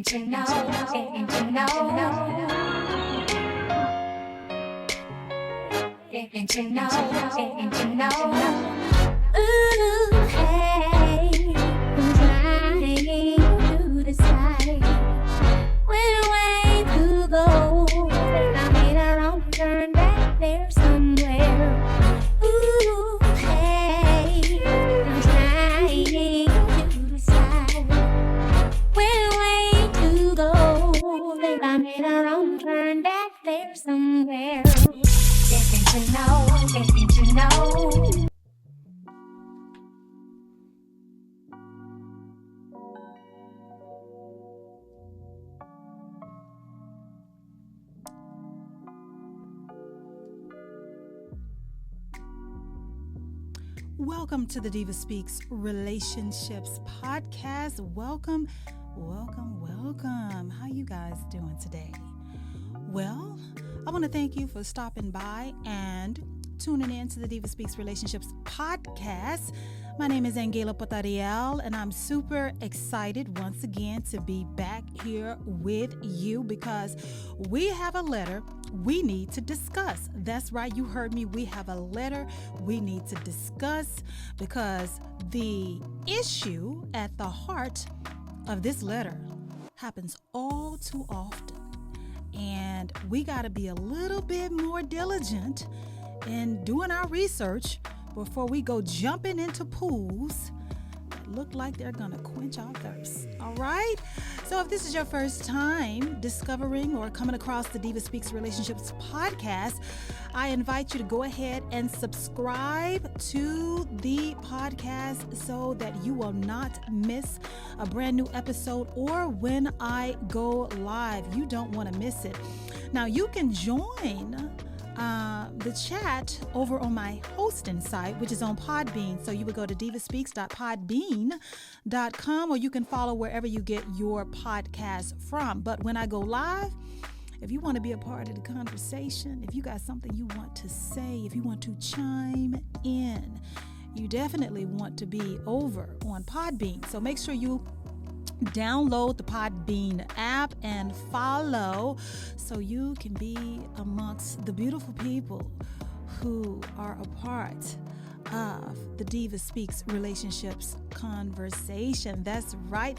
Ooh, hey, I'm trying to decide which way to go. I made a wrong turn back there somewhere. Ooh, hey, I'm trying to decide which way to go. I made a wrong turn back there somewhere. Getting to know, getting to know. Welcome to the DivaSpeaks Relationships Podcast. Welcome. How you guys doing today? Well, I want to thank you for stopping by and tuning in to the DivaSpeaks Relationships Podcast. My name is Angela Potariel, and I'm super excited once again to be back here with you because we have a letter we need to discuss. That's right, you heard me. We have a letter we need to discuss because the issue at the heart of this letter happens all too often. And we got to be a little bit more diligent in doing our research before we go jumping into pools that look like they're going to quench our thirst. All right? So if this is your first time discovering or coming across the DivaSpeaks Relationships Podcast, I invite you to go ahead and subscribe to the podcast so that you will not miss a brand new episode or when I go live. You don't want to miss it. Now, you can join the chat over on my hosting site, which is on Podbean. So you would go to divaspeaks.podbean.com, or you can follow wherever you get your podcast from. But when I go live, if you want to be a part of the conversation, if you got something you want to say, if you want to chime in, you definitely want to be over on Podbean. So make sure you download the Podbean app and follow so you can be amongst the beautiful people who are a part of the DivaSpeaks Relationships conversation. That's right.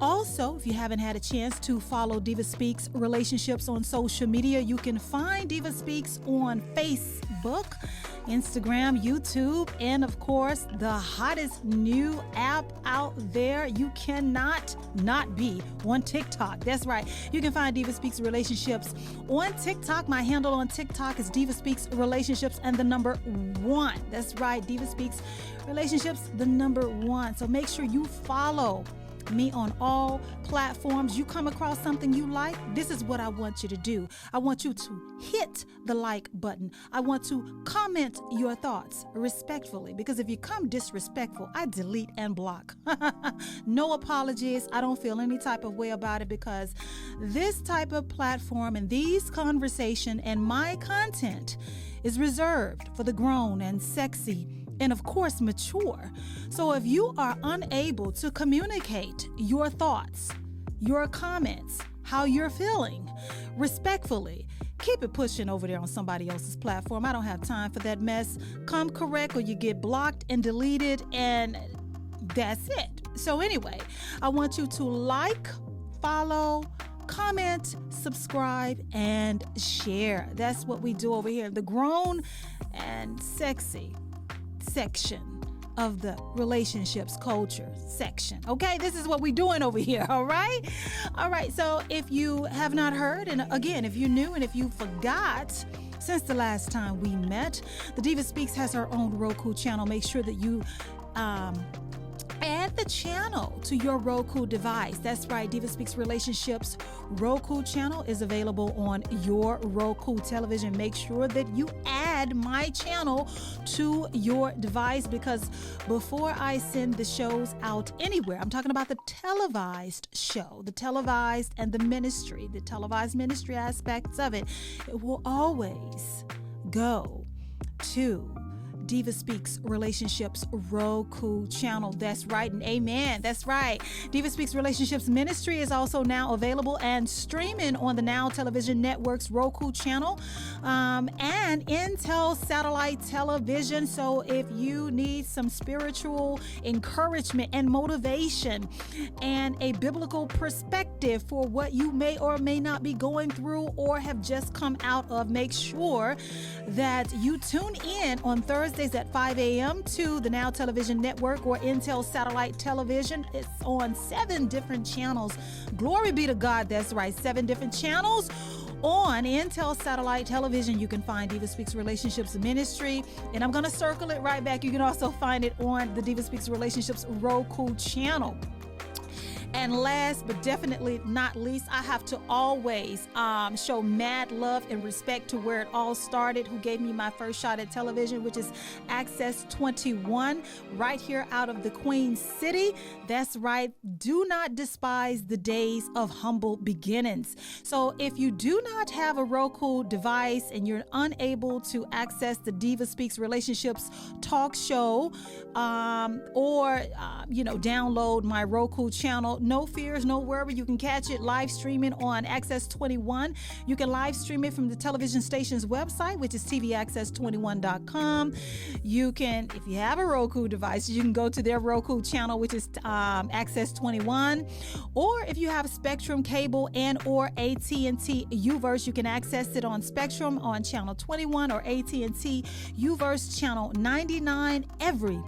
Also, if you haven't had a chance to follow DivaSpeaks Relationships on social media, you can find DivaSpeaks on Facebook, Instagram, YouTube, and of course, the hottest new app out there. You cannot not be on TikTok. That's right. You can find DivaSpeaks Relationships on TikTok. My handle on TikTok is DivaSpeaks Relationships and the number 1. That's right. DivaSpeaks Relationships, the number 1. So make sure you follow me on all platforms. You come across something you like, this is what I want you to do. I want you to hit the like button. I want to comment your thoughts respectfully, because if you come disrespectful, I delete and block. No apologies. I don't feel any type of way about it, because this type of platform and these conversation and my content is reserved for the grown and sexy and of course mature. So if you are unable to communicate your thoughts, your comments, how you're feeling respectfully, keep it pushing over there on somebody else's platform. I don't have time for that mess. Come correct or you get blocked and deleted, and that's it. So anyway, I want you to like, follow, comment, subscribe, and share. That's what we do over here. The grown and sexy section of the relationships culture section. Okay, this is what we're doing over here. All right. So if you have not heard, and again, if you're new and if you forgot, since the last time we met, the DivaSpeaks has her own Roku channel. Make sure that you add the channel to your Roku device. That's right, DivaSpeaks Relationships Roku channel is available on your Roku television. Make sure that you add my channel to your device, because before I send the shows out anywhere, I'm talking about the televised show, the televised and the ministry, the televised ministry aspects of it, it will always go to DivaSpeaks Relationships Roku channel. That's right, and amen. That's right. DivaSpeaks Relationships Ministry is also now available and streaming on the Now Television Network's Roku channel and Intel Satellite Television. So if you need some spiritual encouragement and motivation and a biblical perspective for what you may or may not be going through or have just come out of, make sure that you tune in on Thursdays at 5 a.m. to the Now Television Network or Intel Satellite Television. It's on 7 different channels. Glory be to God. That's right. 7 different channels. On Intel Satellite Television, you can find DivaSpeaks Relationships Ministry, and I'm going to circle it right back. You can also find it on the DivaSpeaks Relationships Roku channel. And last but definitely not least, I have to always show mad love and respect to where it all started, who gave me my first shot at television, which is Access 21, right here out of the Queen City. That's right. Do not despise the days of humble beginnings. So if you do not have a Roku device and you're unable to access the DivaSpeaks Relationships talk show or download my Roku channel, no fears, no worry. You can catch it live streaming on Access 21. You can live stream it from the television station's website, which is tvaccess21.com. You can, if you have a Roku device, you can go to their Roku channel, which is Access 21. Or if you have Spectrum cable and or AT&T Uverse, you can access it on Spectrum on channel 21 or AT&T Uverse channel 99 every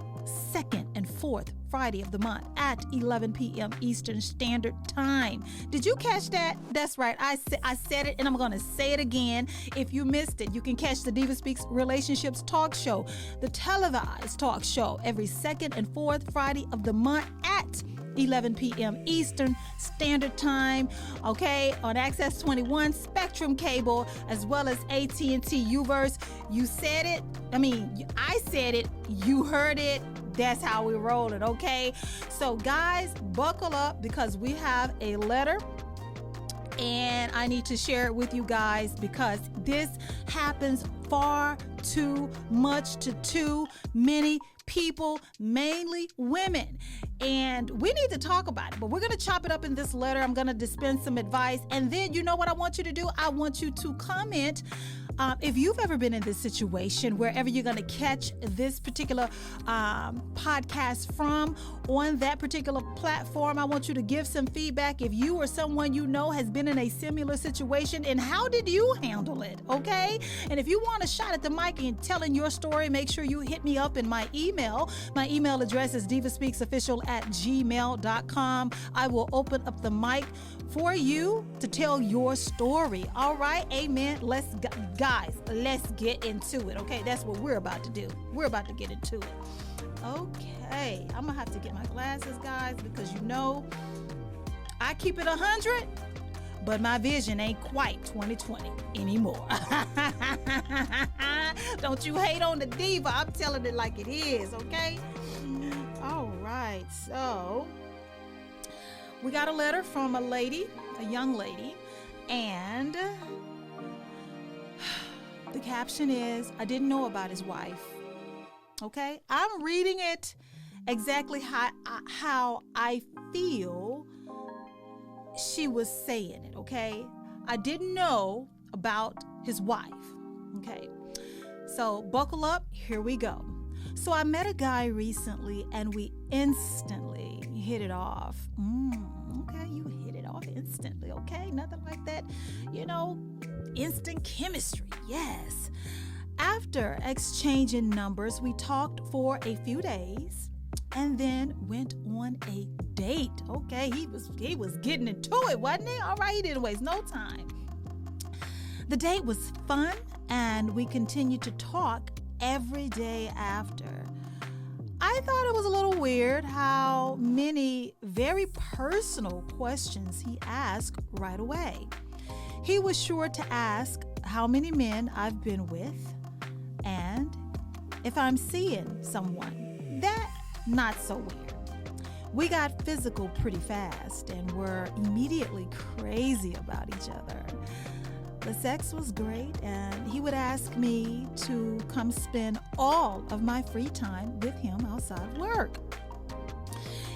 second and fourth Friday of the month at 11 p.m. Eastern Standard Time. Did you catch that? That's right. I said it, and I'm going to say it again. If you missed it, you can catch the DivaSpeaks Relationships talk show, the televised talk show, every second and fourth Friday of the month at 11 p.m. Eastern Standard Time, okay, on Access 21, Spectrum Cable, as well as AT&T Uverse. You said it. I said it. You heard it. That's how we roll it, okay? So, guys, buckle up because we have a letter, and I need to share it with you guys because this happens far too much to too many people, mainly women, and we need to talk about it. But we're going to chop it up in this letter. I'm going to dispense some advice, and then you know what I want you to do? I want you to comment if you've ever been in this situation, wherever you're going to catch this particular podcast from on that particular platform. I want you to give some feedback if you or someone you know has been in a similar situation, and how did you handle it, okay? And if you want a shot at the mic and telling your story, make sure you hit me up in my email. My email address is divaspeaksofficial@gmail.com. I will open up the mic for you to tell your story. All right, amen. Guys, let's get into it, okay? That's what we're about to do. We're about to get into it. Okay, I'm gonna have to get my glasses, guys, because I keep it 100, but my vision ain't quite 2020 anymore. Don't you hate on the diva. I'm telling it like it is, okay? All right, so we got a letter from a young lady, and the caption is, I didn't know about his wife. Okay? I'm reading it exactly how I feel she was saying it, okay? I didn't know about his wife. Okay? So buckle up, here we go. So I met a guy recently and we instantly hit it off. Okay, you hit it off instantly, okay? Nothing like that, instant chemistry, yes. After exchanging numbers, we talked for a few days and then went on a date. Okay, he was getting into it, wasn't he? All right, he didn't waste no time. The date was fun and we continued to talk every day after. I thought it was a little weird how many very personal questions he asked right away. He was sure to ask how many men I've been with and if I'm seeing someone. That, not so weird. We got physical pretty fast and were immediately crazy about each other. The sex was great, and he would ask me to come spend all of my free time with him outside of work.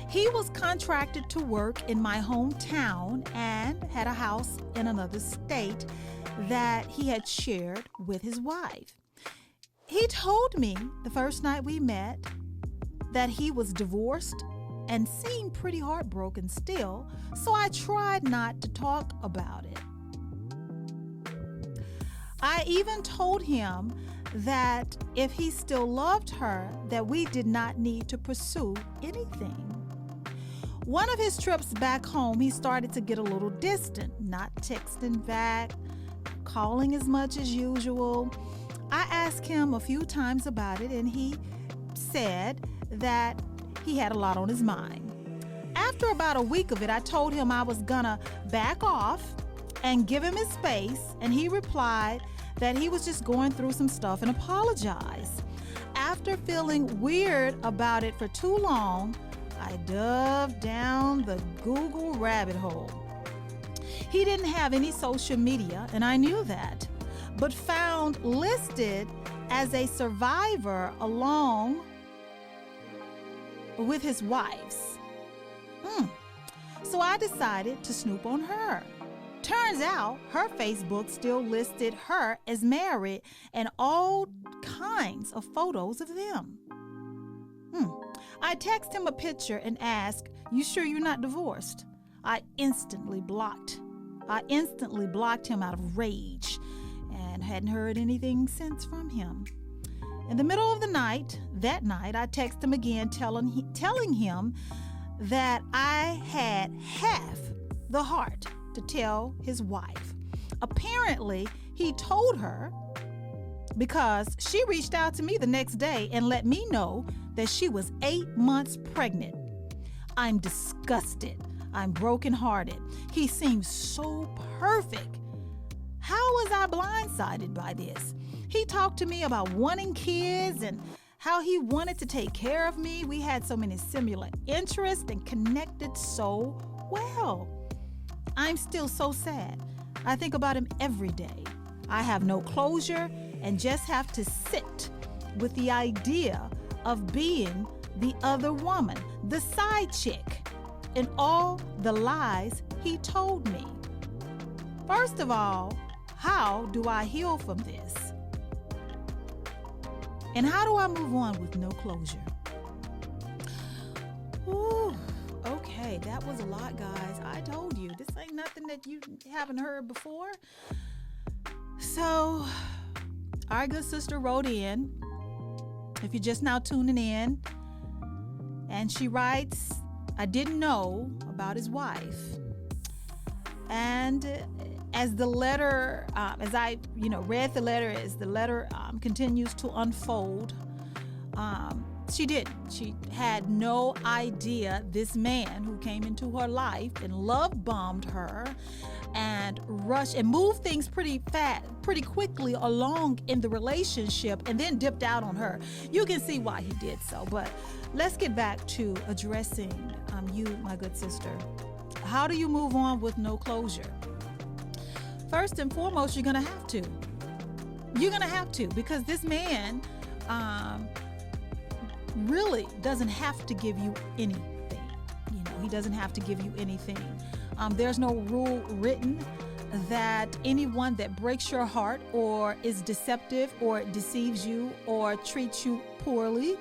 He was contracted to work in my hometown and had a house in another state that he had shared with his wife. He told me the first night we met that he was divorced and seemed pretty heartbroken still, so I tried not to talk about it. I even told him that if he still loved her, that we did not need to pursue anything. One of his trips back home, he started to get a little distant, not texting back, calling as much as usual. I asked him a few times about it, and he said that he had a lot on his mind. After about a week of it, I told him I was gonna back off and give him his space, and he replied that he was just going through some stuff and apologized. After feeling weird about it for too long, I dove down the Google rabbit hole. He didn't have any social media, and I knew that, but found listed as a survivor along with his wife's. So I decided to snoop on her. Turns out her Facebook still listed her as married and all kinds of photos of them. I text him a picture and ask, "You sure you're not divorced?" I instantly blocked him out of rage and hadn't heard anything since from him. In the middle of the night, I text him again telling him that I had half the heart to tell his wife. Apparently, he told her because she reached out to me the next day and let me know that she was 8 months pregnant. I'm disgusted. I'm brokenhearted. He seems so perfect. How was I blindsided by this? He talked to me about wanting kids and how he wanted to take care of me. We had so many similar interests and connected so well. I'm still so sad. I think about him every day. I have no closure and just have to sit with the idea of being the other woman, the side chick, and all the lies he told me. First of all, how do I heal from this? And how do I move on with no closure? Ooh, okay, that was a lot, guys. I told you, this ain't nothing that you haven't heard before. So, our good sister wrote in, if you're just now tuning in, and she writes, "I didn't know about his wife." And as the letter, as I read the letter, as the letter continues to unfold, she didn't. She had no idea this man who came into her life and love bombed her and rushed and moved things pretty quickly along in the relationship and then dipped out on her. You can see why he did so. But let's get back to addressing you, my good sister. How do you move on with no closure? First and foremost, you're going to have to. You're going to have to, because this man really doesn't have to give you anything. He doesn't have to give you anything. There's no rule written that anyone that breaks your heart or is deceptive or deceives you or treats you poorly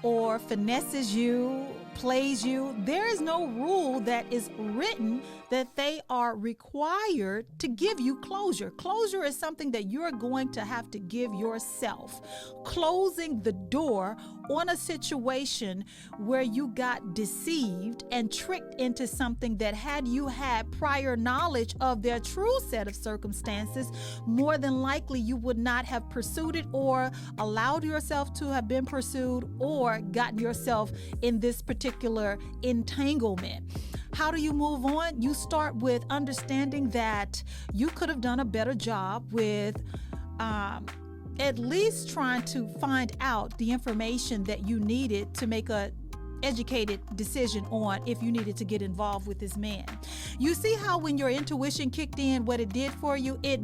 or finesses you, plays you, there is no rule that is written that they are required to give you closure. Closure is something that you're going to have to give yourself. Closing the door on a situation where you got deceived and tricked into something that, had you had prior knowledge of their true set of circumstances, more than likely you would not have pursued it or allowed yourself to have been pursued or gotten yourself in this particular entanglement. How do you move on? You start with understanding that you could have done a better job with at least trying to find out the information that you needed to make a educated decision on if you needed to get involved with this man. You see how when your intuition kicked in, what it did for you, it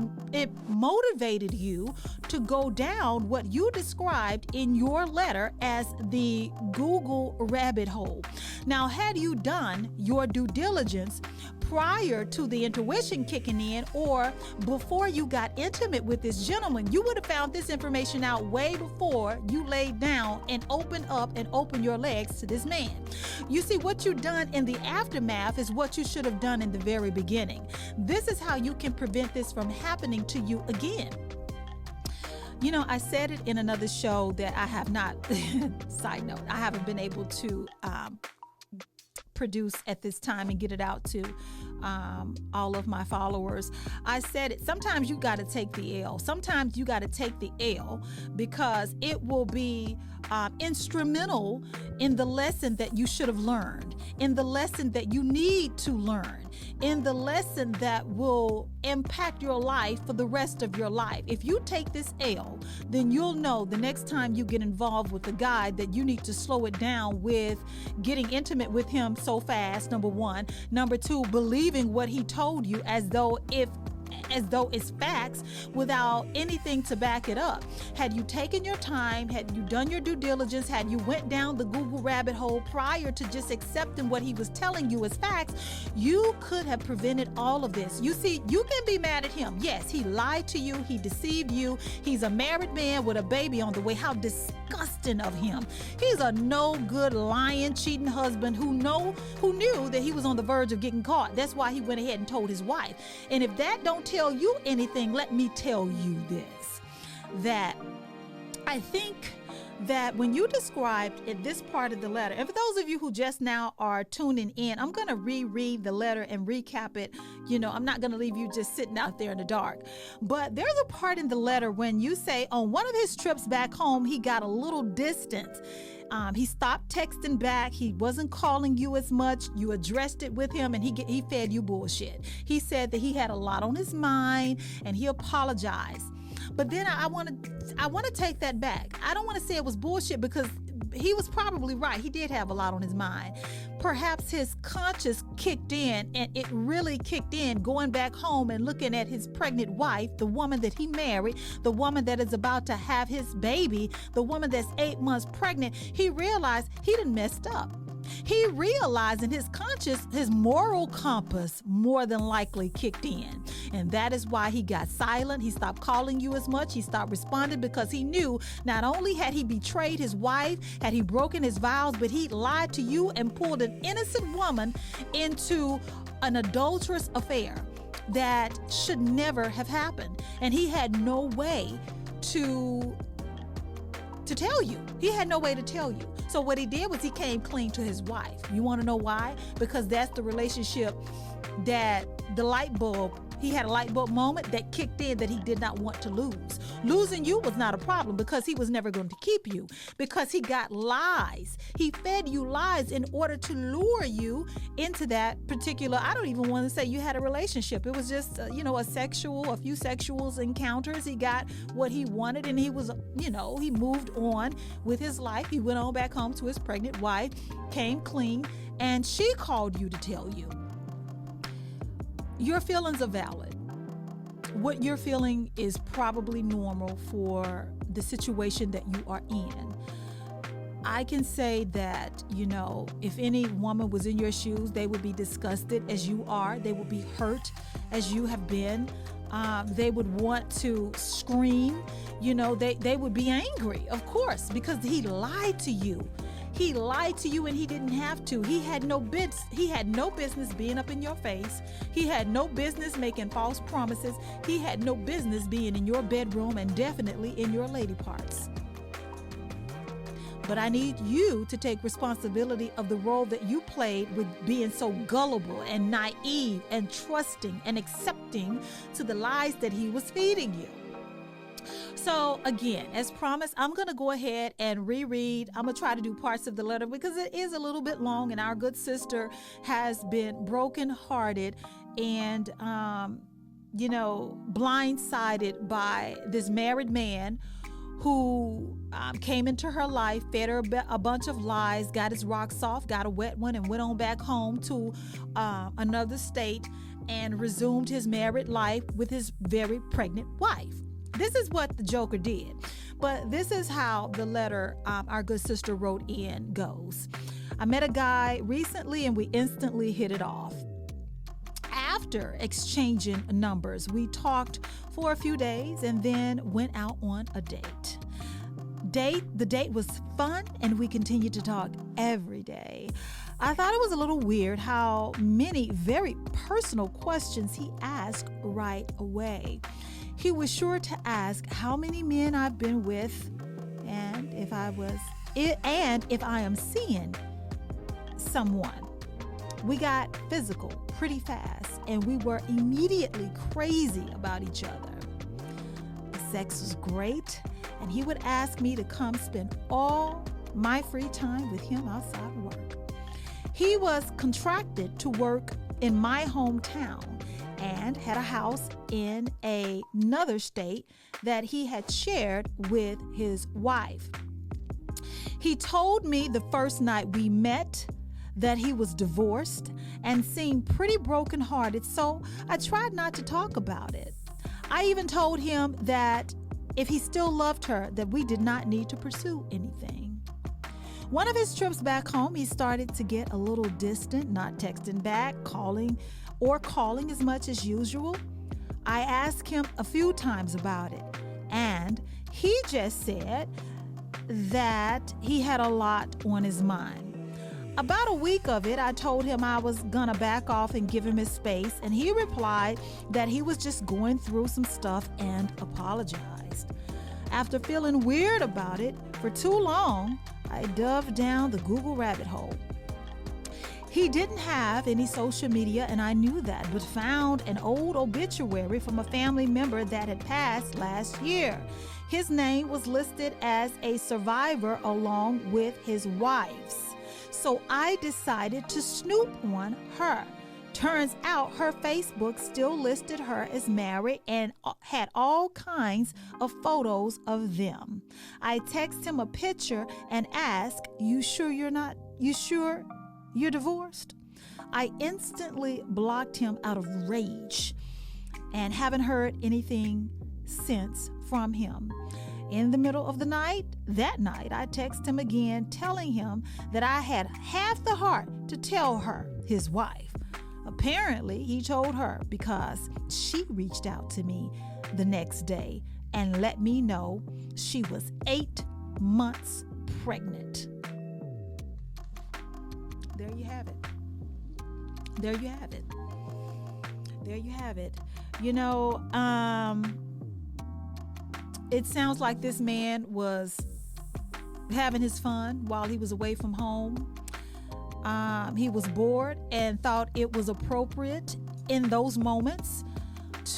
motivated you to go down what you described in your letter as the Google rabbit hole. Now, had you done your due diligence prior to the intuition kicking in, or before you got intimate with this gentleman, you would have found this information out way before you laid down and opened your legs to this man. You see, what you done in the aftermath is what you should have done in the very beginning. This is how you can prevent this from happening to you again. You know, I said it in another show that I have not, side note, I haven't been able to produce at this time and get it out to all of my followers. I said it, sometimes you got to take the L. Sometimes you got to take the L because it will be instrumental in the lesson that you should have learned, in the lesson that you need to learn, in the lesson that will impact your life for the rest of your life. If you take this L, then you'll know the next time you get involved with a guy that you need to slow it down with getting intimate with him so fast, number one. Number two, believing what he told you as though it's facts without anything to back it up. Had you taken your time, had you done your due diligence, had you went down the Google rabbit hole prior to just accepting what he was telling you as facts, you could have prevented all of this. You see, you can be mad at him. Yes, he lied to you. He deceived you. He's a married man with a baby on the way. How disgusting of him. He's a no good, lying, cheating husband who knew that he was on the verge of getting caught. That's why he went ahead and told his wife. And if that don't tell you anything, let me tell you this, that I think that when you described in this part of the letter, and for those of you who just now are tuning in, I'm going to reread the letter and recap it. You know, I'm not going to leave you just sitting out there in the dark. But there's a part in the letter when you say on one of his trips back home, he got a little distant. He stopped texting back. He wasn't calling you as much. You addressed it with him and he fed you bullshit. He said that he had a lot on his mind and he apologized. But then I want to take that back. I don't want to say it was bullshit because he was probably right. He did have a lot on his mind. Perhaps his conscience kicked in, and it really kicked in going back home and looking at his pregnant wife, the woman that he married, the woman that is about to have his baby, the woman that's 8 months pregnant. He realized he done messed up. He realized in his conscience, his moral compass more than likely kicked in. And that is why he got silent. He stopped calling you as much. He stopped responding because he knew not only had he betrayed his wife, had he broken his vows, but he lied to you and pulled an innocent woman into an adulterous affair that should never have happened. And he had no way to tell you. He had no way to tell you. So what he did was he came clean to his wife. You want to know why? Because that's the relationship that he had a light bulb moment that kicked in that he did not want to lose. Losing you was not a problem because he was never going to keep you, because he got lies. He fed you lies in order to lure you into that particular, I don't even want to say you had a relationship. It was just, a few sexual encounters. He got what he wanted and he was, he moved on with his life. He went on back home to his pregnant wife, came clean, and she called you to tell you. Your feelings are valid. What you're feeling is probably normal for the situation that you are in. I can say that, if any woman was in your shoes, they would be disgusted as you are. They would be hurt as you have been. They would want to scream. They would be angry, of course, because he lied to you. He lied to you and he didn't have to. He had no business being up in your face. He had no business making false promises. He had no business being in your bedroom and definitely in your lady parts. But I need you to take responsibility of the role that you played with being so gullible and naive and trusting and accepting to the lies that he was feeding you. So again, as promised, I'm going to go ahead and reread. I'm going to try to do parts of the letter because it is a little bit long and our good sister has been brokenhearted and, blindsided by this married man who came into her life, fed her a bunch of lies, got his rocks off, got a wet one, and went on back home to another state and resumed his married life with his very pregnant wife. This is what the Joker did. But this is how the letter our good sister wrote in goes. I met a guy recently and we instantly hit it off. After exchanging numbers, we talked for a few days and then went out on a date. The date was fun and we continued to talk every day. I thought it was a little weird how many very personal questions he asked right away. He was sure to ask how many men I've been with and if I am seeing someone. We got physical pretty fast and we were immediately crazy about each other. The sex was great and he would ask me to come spend all my free time with him outside of work. He was contracted to work in my hometown and had a house in another state that he had shared with his wife. He told me the first night we met that he was divorced and seemed pretty brokenhearted, so I tried not to talk about it. I even told him that if he still loved her, that we did not need to pursue anything. One of his trips back home, he started to get a little distant, not texting back, calling as much as usual. I asked him a few times about it, and he just said that he had a lot on his mind. About a week of it, I told him I was gonna back off and give him his space, and he replied that he was just going through some stuff and apologized. After feeling weird about it for too long, I dove down the Google rabbit hole. He didn't have any social media, and I knew that, but found an old obituary from a family member that had passed last year. His name was listed as a survivor along with his wife's. So I decided to snoop on her. Turns out her Facebook still listed her as married and had all kinds of photos of them. I text him a picture and ask, you sure you're divorced? I instantly blocked him out of rage and haven't heard anything since from him. In the middle of the night, I text him again, telling him that I had half the heart to tell her, his wife. Apparently, he told her because she reached out to me the next day and let me know she was 8 months pregnant. There you have it. There you have it. There you have it. You know, it sounds like this man was having his fun while he was away from home. He was bored and thought it was appropriate in those moments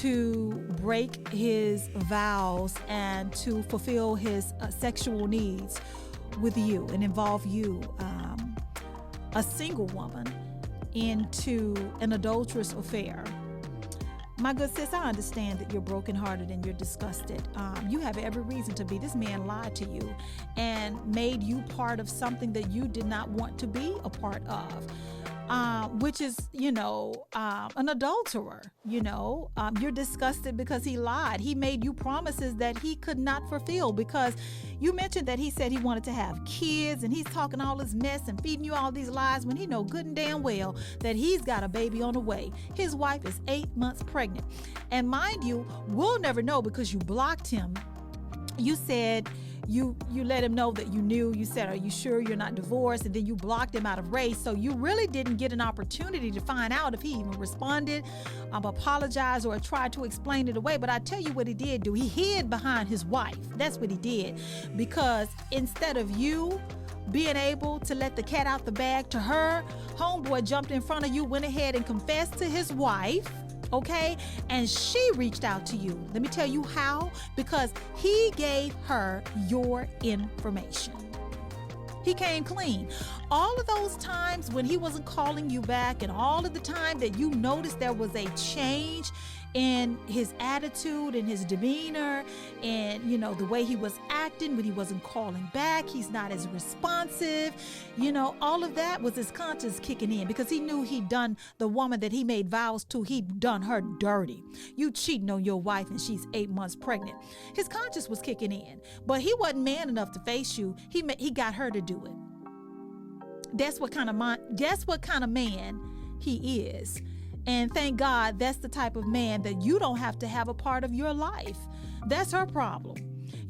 to break his vows and to fulfill his sexual needs with you and involve you, a single woman, into an adulterous affair. My good sis, I understand that you're brokenhearted and you're disgusted. You have every reason to be. This man lied to you and made you part of something that you did not want to be a part of, which is, an adulterer. You're disgusted because he lied. He made you promises that he could not fulfill because you mentioned that he said he wanted to have kids and he's talking all this mess and feeding you all these lies when he know good and damn well that he's got a baby on the way. His wife is 8 months pregnant. And mind you, we'll never know because you blocked him. You said you let him know that you knew. You said, are you sure you're not divorced? And then you blocked him out of race. So you really didn't get an opportunity to find out if he even responded, apologized, or tried to explain it away. But I tell you what he did do. He hid behind his wife. That's what he did. Because instead of you being able to let the cat out the bag to her, homeboy jumped in front of you, went ahead and confessed to his wife. Okay? And she reached out to you. Let me tell you how. Because he gave her your information. He came clean. All of those times when he wasn't calling you back and all of the time that you noticed there was a change in his attitude and his demeanor and, the way he was acting when he wasn't calling back. He's not as responsive. All of that was his conscience kicking in because he knew he'd done the woman that he made vows to, he'd done her dirty. You cheating on your wife and she's 8 months pregnant. His conscience was kicking in, but he wasn't man enough to face you. He got her to do it. That's what kind of man he is. And thank God that's the type of man that you don't have to have a part of your life. That's her problem.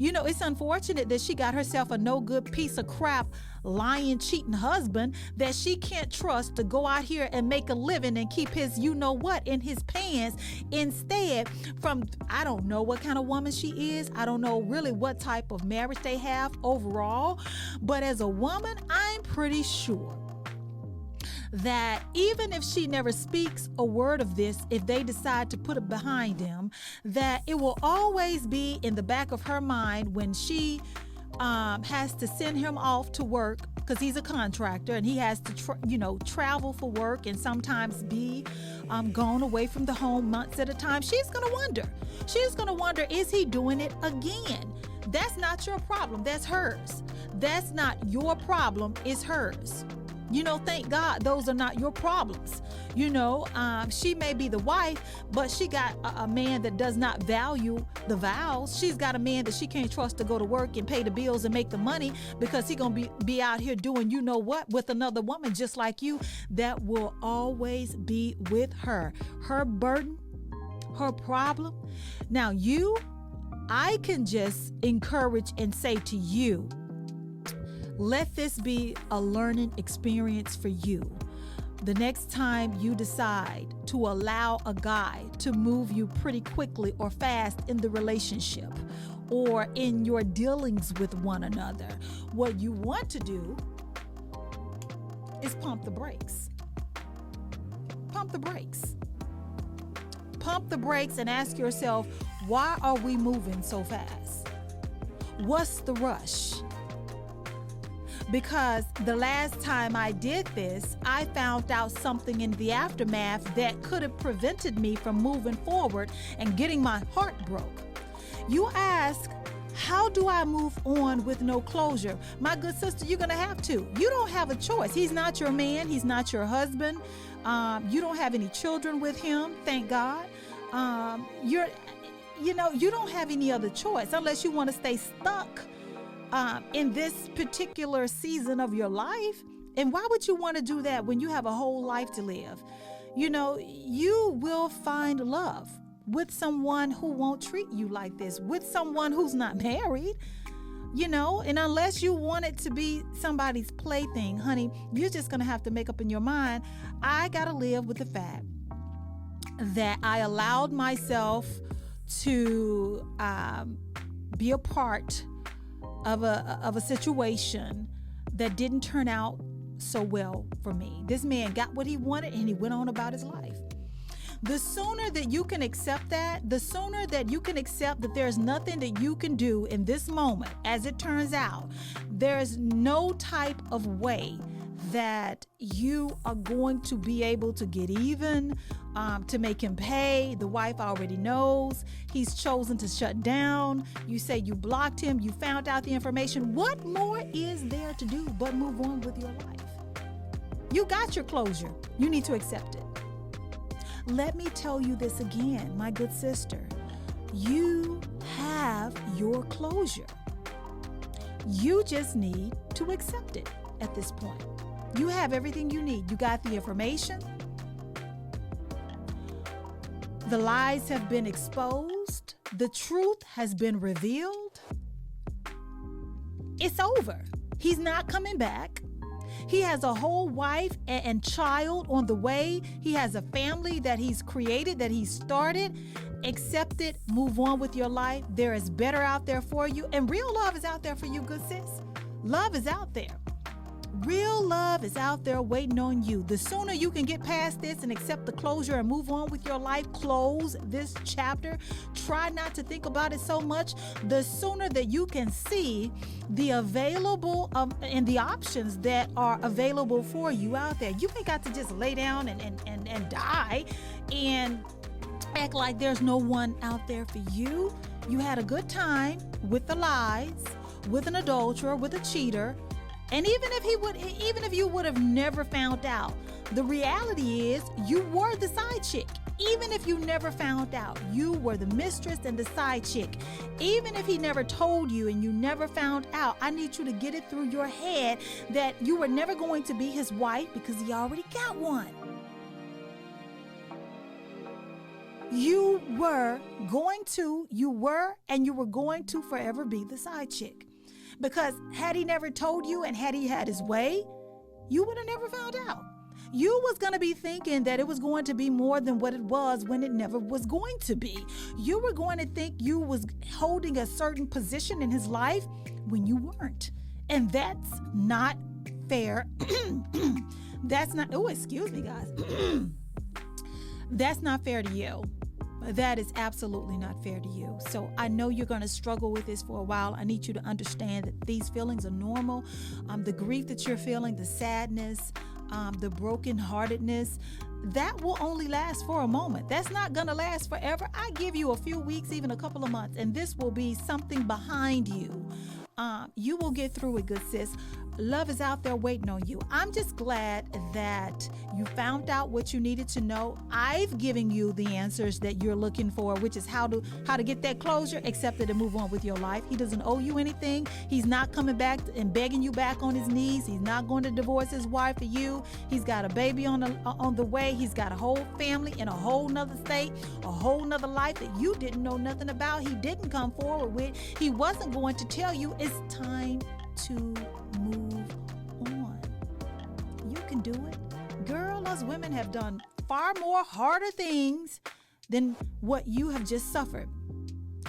It's unfortunate that she got herself a no good piece of crap, lying, cheating husband that she can't trust to go out here and make a living and keep his in his pants instead from, I don't know what kind of woman she is. I don't know really what type of marriage they have overall. But as a woman, I'm pretty sure that even if she never speaks a word of this, if they decide to put it behind him, that it will always be in the back of her mind when she has to send him off to work because he's a contractor and he has to travel for work and sometimes be gone away from the home months at a time. She's going to wonder, is he doing it again? That's not your problem. That's hers. That's not your problem. It's hers. Thank God those are not your problems. She may be the wife, but she got a man that does not value the vows. She's got a man that she can't trust to go to work and pay the bills and make the money because he's going to be out here doing what with another woman just like you. That will always be with her. Her burden, her problem. Now I can just encourage and say to you, let this be a learning experience for you. The next time you decide to allow a guy to move you pretty quickly or fast in the relationship or in your dealings with one another, what you want to do is pump the brakes. Pump the brakes. Pump the brakes and ask yourself, why are we moving so fast? What's the rush? Because the last time I did this, I found out something in the aftermath that could have prevented me from moving forward and getting my heart broke. You ask, how do I move on with no closure? My good sister, you're going to have to. You don't have a choice. He's not your man. He's not your husband. You don't have any children with him, thank God. You don't have any other choice unless you want to stay stuck in this particular season of your life. And why would you want to do that when you have a whole life to live? You will find love with someone who won't treat you like this, with someone who's not married, and unless you want it to be somebody's plaything, honey, you're just going to have to make up in your mind, I got to live with the fact that I allowed myself to be a part of a situation that didn't turn out so well for me. This man got what he wanted and he went on about his life. The sooner that you can accept that, the sooner that you can accept that there's nothing that you can do in this moment, as it turns out, there's no type of way that you are going to be able to get even, to make him pay. The wife already knows. He's chosen to shut down. You say you blocked him. You found out the information. What more is there to do but move on with your life? You got your closure. You need to accept it. Let me tell you this again, my good sister. You have your closure. You just need to accept it at this point. You have everything you need. You got the information. The lies have been exposed. The truth has been revealed. It's over. He's not coming back. He has a whole wife and child on the way. He has a family that he's created, that he's started. Accept it. Move on with your life. There is better out there for you. And real love is out there for you, good sis. Love is out there. Real love is out there waiting on you. The sooner you can get past this and accept the closure and move on with your life, close this chapter, try not to think about it so much, the sooner that you can see the available and the options that are available for you out there. You ain't got to just lay down and die and act like there's no one out there for you. You had a good time with the lies, with an adulterer, with a cheater. And even if you would have never found out, the reality is you were the side chick. Even if you never found out, you were the mistress and the side chick. Even if he never told you and you never found out, I need you to get it through your head that you were never going to be his wife because he already got one. You were going to forever be the side chick. Because had he never told you and had he had his way, you would have never found out. You was going to be thinking that it was going to be more than what it was when it never was going to be. You were going to think you was holding a certain position in his life when you weren't. And that's not fair. Excuse me, guys. That's not fair to you. That is absolutely not fair to you. So I know you're going to struggle with this for a while. I need you to understand that these feelings are normal. The grief that you're feeling, the sadness, the brokenheartedness, that will only last for a moment. That's not going to last forever. I give you a few weeks, even a couple of months, and this will be something behind you. You will get through it, good sis. Love is out there waiting on you. I'm just glad that you found out what you needed to know. I've given you the answers that you're looking for, which is how to get that closure, accept it, and move on with your life. He doesn't owe you anything. He's not coming back and begging you back on his knees. He's not going to divorce his wife for you. He's got a baby on the way. He's got a whole family in a whole nother state, a whole nother life that you didn't know nothing about. He didn't come forward with. He wasn't going to tell you it's time to move on. You can do it. Girl, us women have done far more harder things than what you have just suffered.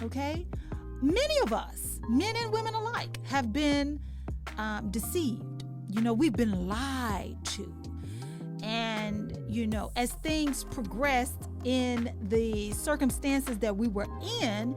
Okay? Many of us, men and women alike, have been deceived. We've been lied to. And, as things progressed in the circumstances that we were in,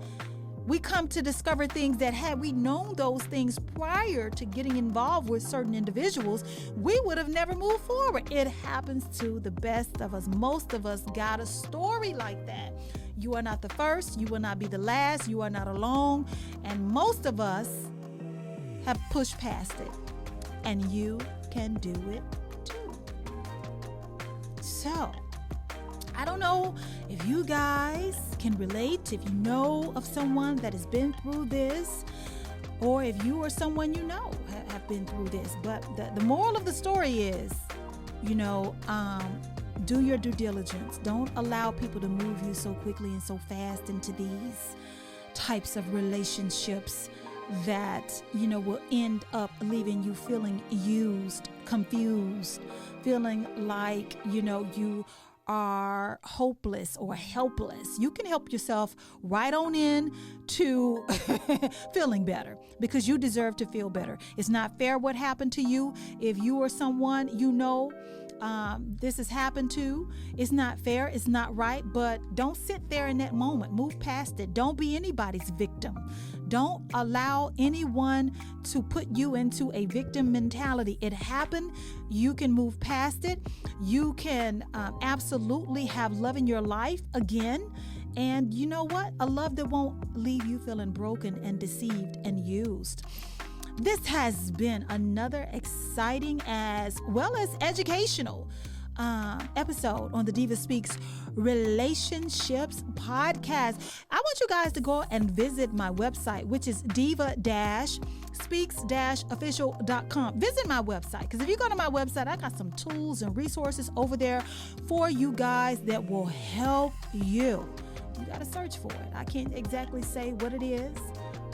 we come to discover things that had we known those things prior to getting involved with certain individuals, we would have never moved forward. It happens to the best of us. Most of us got a story like that. You are not the first. You will not be the last. You are not alone. And most of us have pushed past it. And you can do it too. So, I don't know if you guys can relate, if you know of someone that has been through this, or if you or someone you know have been through this. But the moral of the story is, do your due diligence. Don't allow people to move you so quickly and so fast into these types of relationships that, will end up leaving you feeling used, confused, feeling like, you are hopeless or helpless. You can help yourself right on in to feeling better because you deserve to feel better. It's not fair what happened to you. If you or someone this has happened to, it's not fair, it's not right, but don't sit there in that moment. Move past it. Don't be anybody's victim. Don't allow anyone to put you into a victim mentality. It happened. You can move past it. You can absolutely have love in your life again. And you know what? A love that won't leave you feeling broken and deceived and used. This has been another exciting as well as educational episode on the DivaSpeaks Relationships Podcast. I want you guys to go and visit my website, which is diva-speaks-official.com. Visit my website, because if you go to my website, I got some tools and resources over there for you guys that will help you. You got to search for it. I can't exactly say what it is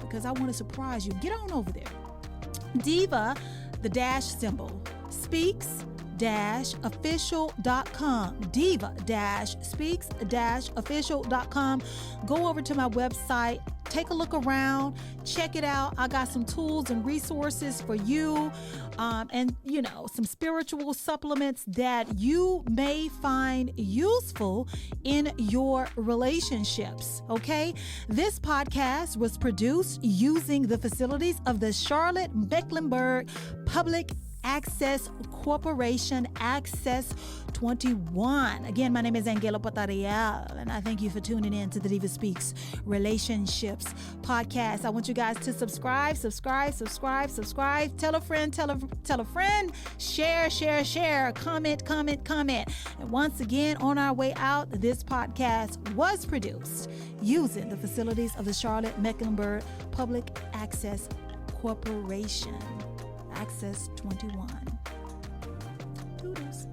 because I want to surprise you. Get on over there. Diva, the dash symbol, speaks-official.com. Diva-speaks-official.com. Go over to my website. Take a look around, check it out. I got some tools and resources for you, and some spiritual supplements that you may find useful in your relationships. Okay, this podcast was produced using the facilities of the Charlotte-Mecklenburg Public Access Corporation, Access 21. Again, my name is Angela Patariel, and I thank you for tuning in to the Diva Speaks Relationships podcast. I want you guys to subscribe. Tell a friend, share, comment. And once again, on our way out, this podcast was produced using the facilities of the Charlotte-Mecklenburg Public Access Corporation, Access 21. Doodles.